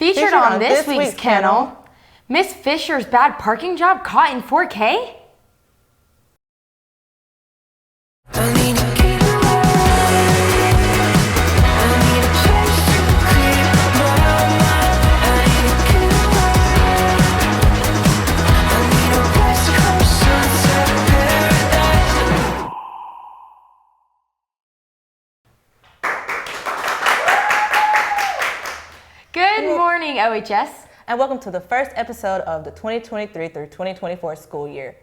Featured on this week's Kennel, Miss Fisher's bad parking job caught in 4K? Good morning, OHS. And welcome to the first episode of the 2023 through 2024 school year.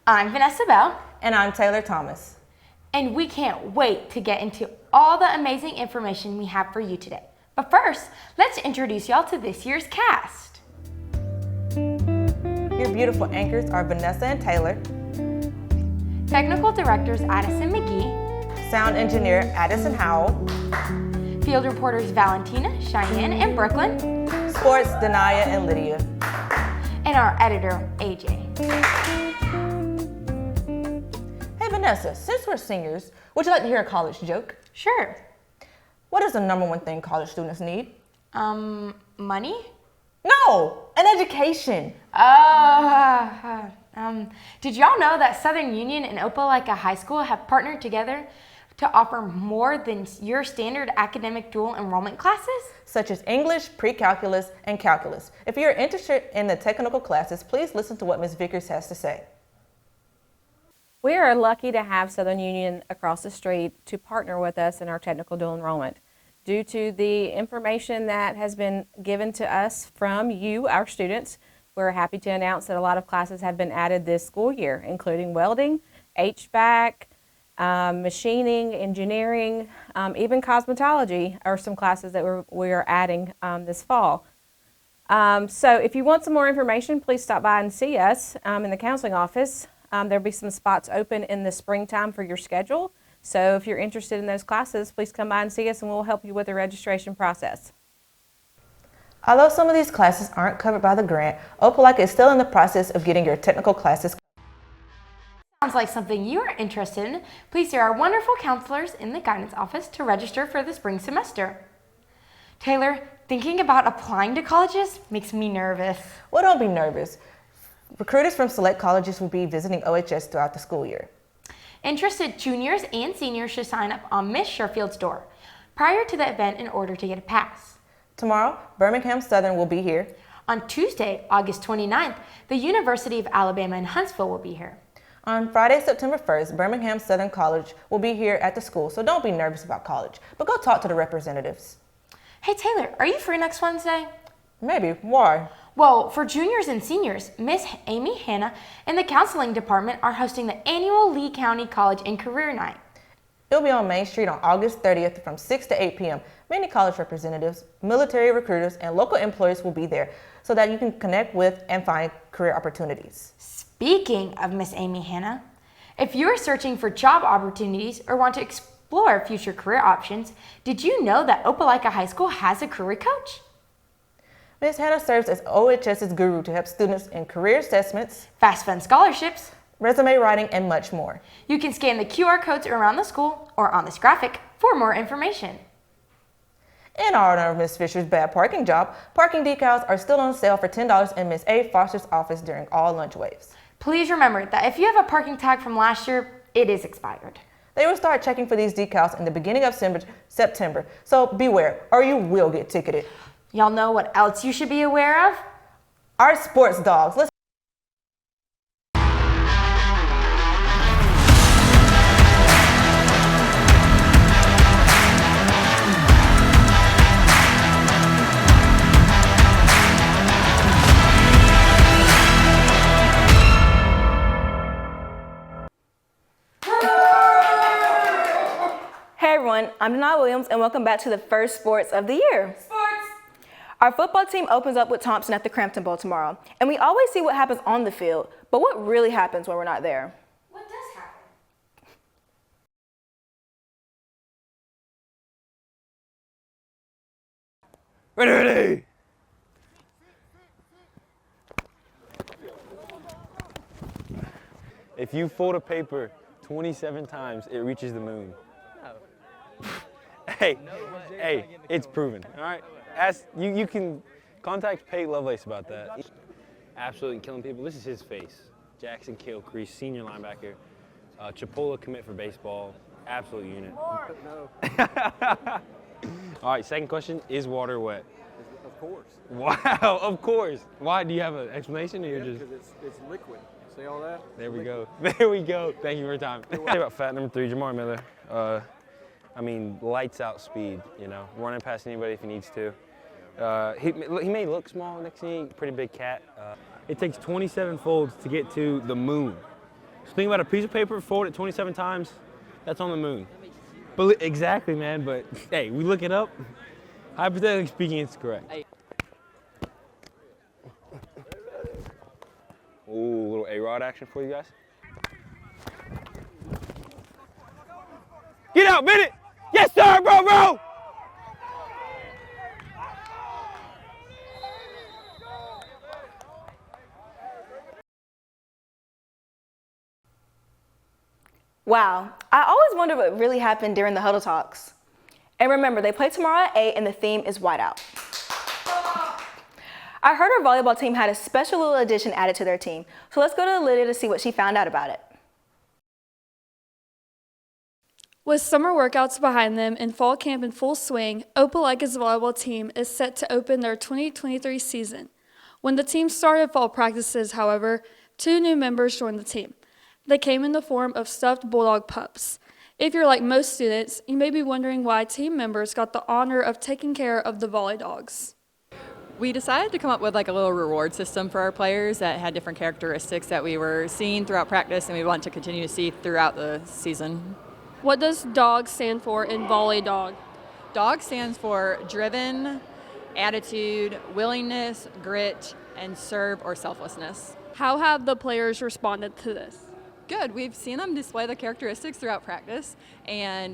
I'm Vanessa Bell. And I'm Taylor Thomas. And we can't wait to get into all the amazing information we have for you today. But first, let's introduce y'all to this year's cast. Your beautiful anchors are Vanessa and Taylor. Technical directors Addison McGee. Sound engineer Addison Howell. Field reporters Valentina, Cheyenne, and Brooklyn. Sports Denaya and Lydia. And our editor, AJ. Hey Vanessa, since we're seniors, would you like to hear a college joke? Sure. What is the number one thing college students need? Money? No, an education. Did y'all know that Southern Union and Opelika High School have partnered together to offer more than your standard academic dual enrollment classes? Such as English, pre-calculus, and calculus. If you're interested in the technical classes, please listen to what Ms. Vickers has to say. We are lucky to have Southern Union across the street to partner with us in our technical dual enrollment. Due to the information that has been given to us from you, our students, we're happy to announce that a lot of classes have been added this school year, including welding, HVAC, machining, engineering, even cosmetology are some classes that we're adding this fall. So if you want some more information, please stop by and see us in the counseling office. There'll be some spots open in the springtime for your schedule. So if you're interested in those classes, please come by and see us and we'll help you with the registration process. Although some of these classes aren't covered by the grant, Opelika is still in the process of getting your technical classes. Sounds like something you are interested in. Please see our wonderful counselors in the guidance office to register for the spring semester. Taylor, thinking about applying to colleges makes me nervous. Well, don't be nervous. Recruiters from select colleges will be visiting OHS throughout the school year. Interested juniors and seniors should sign up on Miss Sherfield's door prior to the event in order to get a pass. Tomorrow, Birmingham Southern will be here. On Tuesday, August 29th, the University of Alabama in Huntsville will be here. On Friday, September 1st, Birmingham Southern College will be here at the school, so don't be nervous about college, but go talk to the representatives. Hey Taylor, are you free next Wednesday? Maybe. Why? Well, for juniors and seniors, Miss Amy Hanna and the counseling department are hosting the annual Lee County College and Career Night. It'll be on Main Street on August 30th from 6 to 8 p.m. Many college representatives, military recruiters, and local employers will be there so that you can connect with and find career opportunities. Speaking of Miss Amy Hanna, if you're searching for job opportunities or want to explore future career options, did you know that Opelika High School has a career coach? Ms. Hanna serves as OHS's guru to help students in career assessments, fast fund scholarships, resume writing, and much more. You can scan the QR codes around the school or on this graphic for more information. In honor of Ms. Fisher's bad parking job, parking decals are still on sale for $10 in Ms. A. Foster's office during all lunch waves. Please remember that if you have a parking tag from last year, it is expired. They will start checking for these decals in the beginning of September, so beware or you will get ticketed. Y'all know what else you should be aware of? Our sports dogs. Hey everyone, I'm Denai Williams and welcome back to the first sports of the year. Sports! Our football team opens up with Thompson at the Crampton Bowl tomorrow, and we always see what happens on the field, but what really happens when we're not there? What does happen? Ready! If you fold a paper 27 times, it reaches the moon. Hey, it's proven, all right? You can Contact Pate Lovelace about that. Absolutely killing people. This is his face. Jackson Kilcrease, senior linebacker. Chipola commit for baseball. Absolute unit. No. All right, second question, is water wet? Of course. Wow, of course. Why? Do you have an explanation, or you're just? Because it's liquid. See all that? There we go. There we go. Thank you for your time. What about fact number 3, Jamar Miller? I mean, lights out speed, you know, running past anybody if he needs to. He may look small next to me, pretty big cat. It takes 27 folds to get to the moon. So think about a piece of paper, fold it 27 times, that's on the moon. But exactly, man, but hey, we look it up. Hypothetically speaking, it's correct. Ooh, a little A-Rod action for you guys. Get out, Bennett! Yes, sir, bro! Wow, I always wonder what really happened during the huddle talks. And remember, they play tomorrow at 8 and the theme is whiteout. I heard our volleyball team had a special little addition added to their team, so let's go to Lydia to see what she found out about it. With summer workouts behind them and fall camp in full swing, Opelika's volleyball team is set to open their 2023 season. When the team started fall practices, however, 2 new members joined the team. They came in the form of stuffed bulldog pups. If you're like most students, you may be wondering why team members got the honor of taking care of the volley dogs. We decided to come up with like a little reward system for our players that had different characteristics that we were seeing throughout practice and we want to continue to see throughout the season. What does DOG stand for in volley dog? DOG stands for driven, attitude, willingness, grit, and serve or selflessness. How have the players responded to this? Good. We've seen them display the characteristics throughout practice, and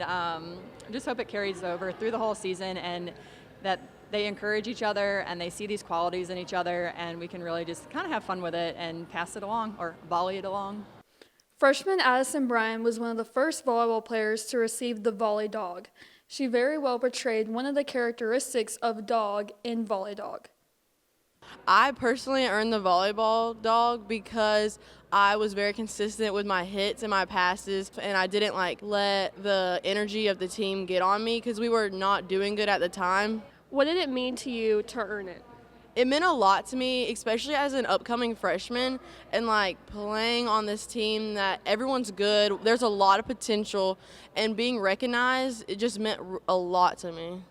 just hope it carries over through the whole season and that they encourage each other and they see these qualities in each other, and we can really just kind of have fun with it and pass it along or volley it along. Freshman Addison Bryan was one of the first volleyball players to receive the volley dog. She very well portrayed one of the characteristics of dog in volley dog. I personally earned the volleyball dog because I was very consistent with my hits and my passes, and I didn't let the energy of the team get on me because we were not doing good at the time. What did it mean to you to earn it? It meant a lot to me, especially as an upcoming freshman, and playing on this team that everyone's good, there's a lot of potential, and being recognized, it just meant a lot to me.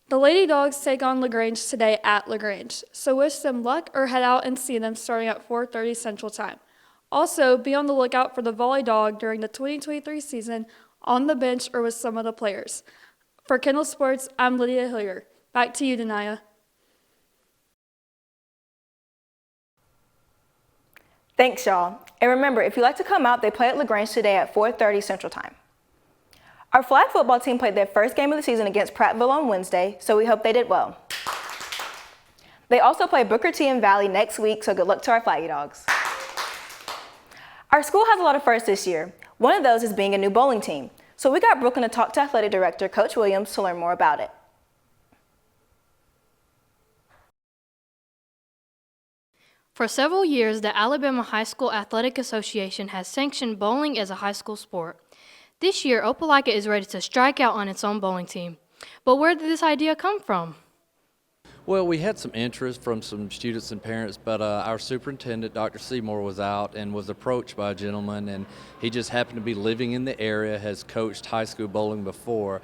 The Lady Dogs take on LaGrange today at LaGrange, so wish them luck or head out and see them starting at 4:30 Central Time. Also, be on the lookout for the Volley Dog during the 2023 season on the bench or with some of the players. For Kennel Sports, I'm Lydia Hillier. Back to you, Denaya. Thanks, y'all. And remember, if you'd like to come out, they play at LaGrange today at 4:30 Central Time. Our flag football team played their first game of the season against Prattville on Wednesday, so we hope they did well. They also play Booker T and Valley next week, so good luck to our Flaggy Dogs. Our school has a lot of firsts this year. One of those is being a new bowling team. So we got Brooklyn to talk to athletic director Coach Williams to learn more about it. For several years, the Alabama High School Athletic Association has sanctioned bowling as a high school sport. This year, Opelika is ready to strike out on its own bowling team. But where did this idea come from? Well, we had some interest from some students and parents, but our superintendent, Dr. Seymour, was out and was approached by a gentleman, and he just happened to be living in the area, has coached high school bowling before.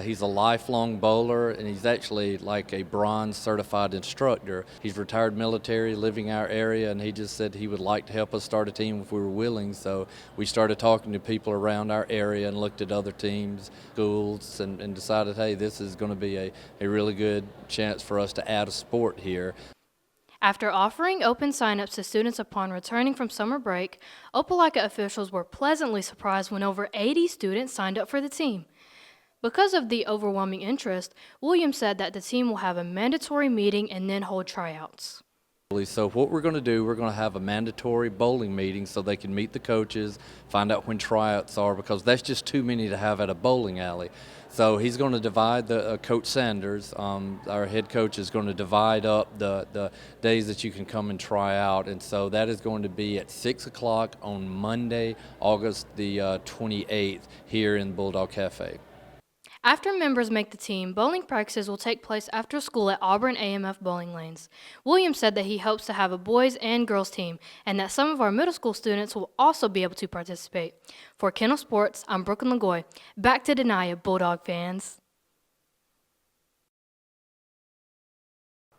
He's a lifelong bowler, and he's actually like a bronze certified instructor. He's retired military, living in our area, and he just said he would like to help us start a team if we were willing. So we started talking to people around our area and looked at other teams, schools, and decided, hey, this is going to be a really good chance for us to add a sport here. After offering open sign-ups to students upon returning from summer break, Opelika officials were pleasantly surprised when over 80 students signed up for the team. Because of the overwhelming interest, Williams said that the team will have a mandatory meeting and then hold tryouts. So what we're going to do, we're going to have a mandatory bowling meeting so they can meet the coaches, find out when tryouts are, because that's just too many to have at a bowling alley. So he's going to divide Coach Sanders, our head coach, is going to divide up the days that you can come and try out. And so that is going to be at 6 o'clock on Monday, August the 28th here in Bulldog Cafe. After members make the team, bowling practices will take place after school at Auburn AMF bowling lanes. Williams said that he hopes to have a boys and girls team and that some of our middle school students will also be able to participate. For Kennel Sports, I'm Brooklyn Lagoy. Back to Denaya, Bulldog fans.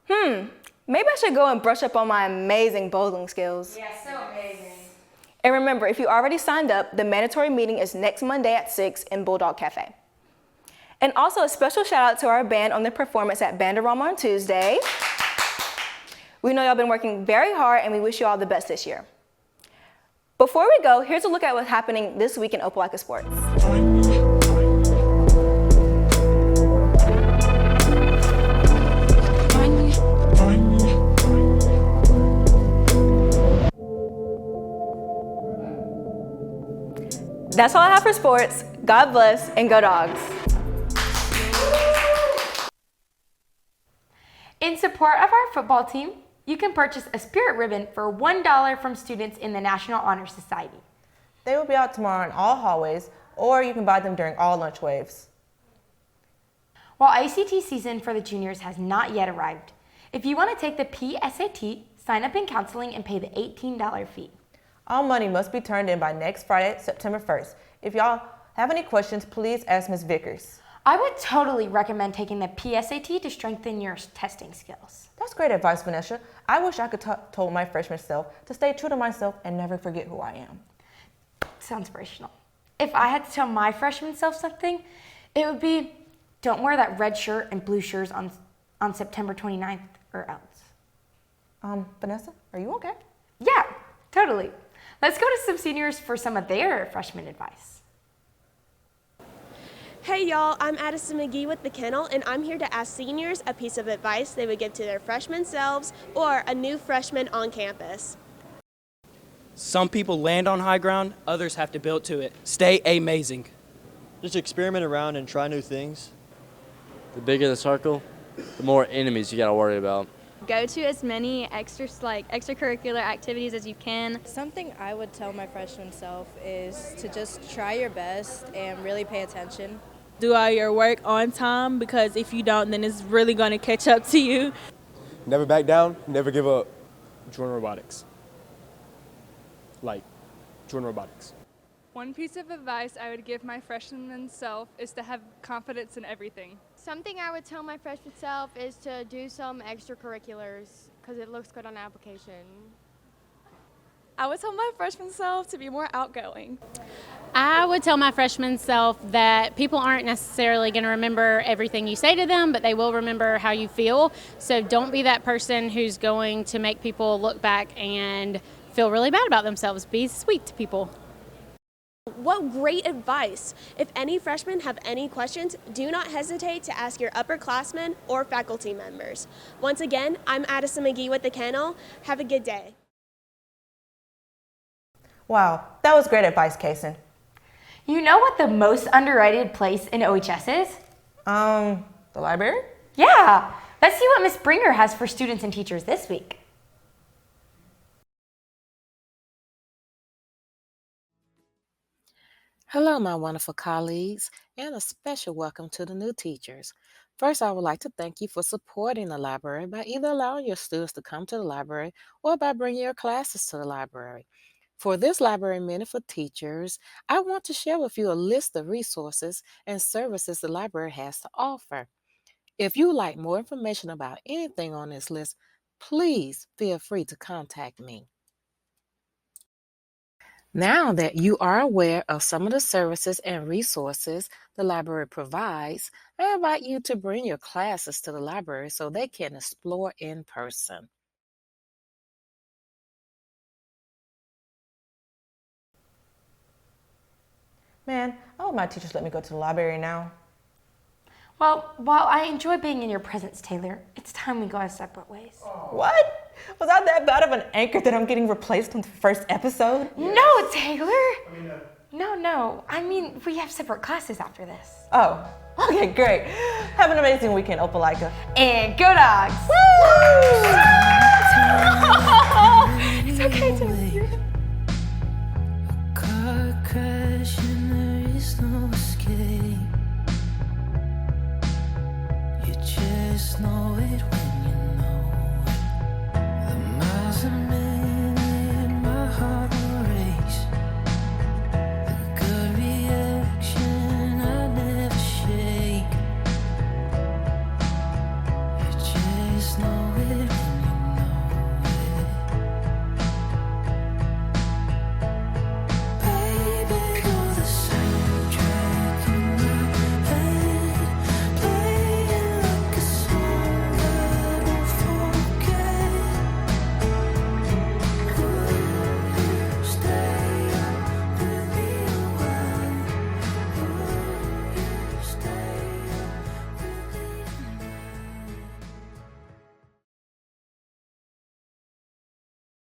Maybe I should go and brush up on my amazing bowling skills. Yeah, so amazing. And remember, if you already signed up, the mandatory meeting is next Monday at 6 in Bulldog Cafe. And also a special shout out to our band on their performance at Bandorama on Tuesday. We know y'all been working very hard and we wish you all the best this year. Before we go, here's a look at what's happening this week in Opelika sports. That's all I have for sports. God bless and go Dogs. In support of our football team, you can purchase a spirit ribbon for $1 from students in the National Honor Society. They will be out tomorrow in all hallways, or you can buy them during all lunch waves. While ACT season for the juniors has not yet arrived, if you want to take the PSAT, sign up in counseling and pay the $18 fee. All money must be turned in by next Friday, September 1st. If y'all have any questions, please ask Ms. Vickers. I would totally recommend taking the PSAT to strengthen your testing skills. That's great advice, Vanessa. I wish I could told my freshman self to stay true to myself and never forget who I am. Sounds inspirational. If I had to tell my freshman self something, it would be, don't wear that red shirt and blue shirts on September 29th or else. Vanessa, are you okay? Yeah, totally. Let's go to some seniors for some of their freshman advice. Hey y'all, I'm Addison McGee with the Kennel, and I'm here to ask seniors a piece of advice they would give to their freshman selves or a new freshman on campus. Some people land on high ground, others have to build to it. Stay amazing. Just experiment around and try new things. The bigger the circle, the more enemies you gotta worry about. Go to as many extracurricular activities as you can. Something I would tell my freshman self is to just try your best and really pay attention. Do all your work on time, because if you don't, then it's really going to catch up to you. Never back down, never give up. Join robotics. Join robotics. One piece of advice I would give my freshman self is to have confidence in everything. Something I would tell my freshman self is to do some extracurriculars because it looks good on the application. I would tell my freshman self to be more outgoing. I would tell my freshman self that people aren't necessarily going to remember everything you say to them, but they will remember how you feel. So don't be that person who's going to make people look back and feel really bad about themselves. Be sweet to people. What great advice! If any freshmen have any questions, do not hesitate to ask your upperclassmen or faculty members. Once again, I'm Addison McGee with the Kennel. Have a good day. Wow, that was great advice, Kason. You know what the most underrated place in OHS is? The library? Yeah, let's see what Miss Springer has for students and teachers this week. Hello, my wonderful colleagues, and a special welcome to the new teachers. First, I would like to thank you for supporting the library by either allowing your students to come to the library or by bringing your classes to the library. For this Library Minute for Teachers, I want to share with you a list of resources and services the library has to offer. If you would like more information about anything on this list, please feel free to contact me. Now that you are aware of some of the services and resources the library provides, I invite you to bring your classes to the library so they can explore in person. Man, I hope my teachers let me go to the library now. Well, while I enjoy being in your presence, Taylor, it's time we go our separate ways. What? Was I that bad of an anchor that I'm getting replaced on the first episode? No, Taylor. No. I mean, we have separate classes after this. Oh, okay, great. Have an amazing weekend, Opelika. And go dogs! It's okay, Taylor. Car crash and there is no escape. You just know it when you know it. The miles are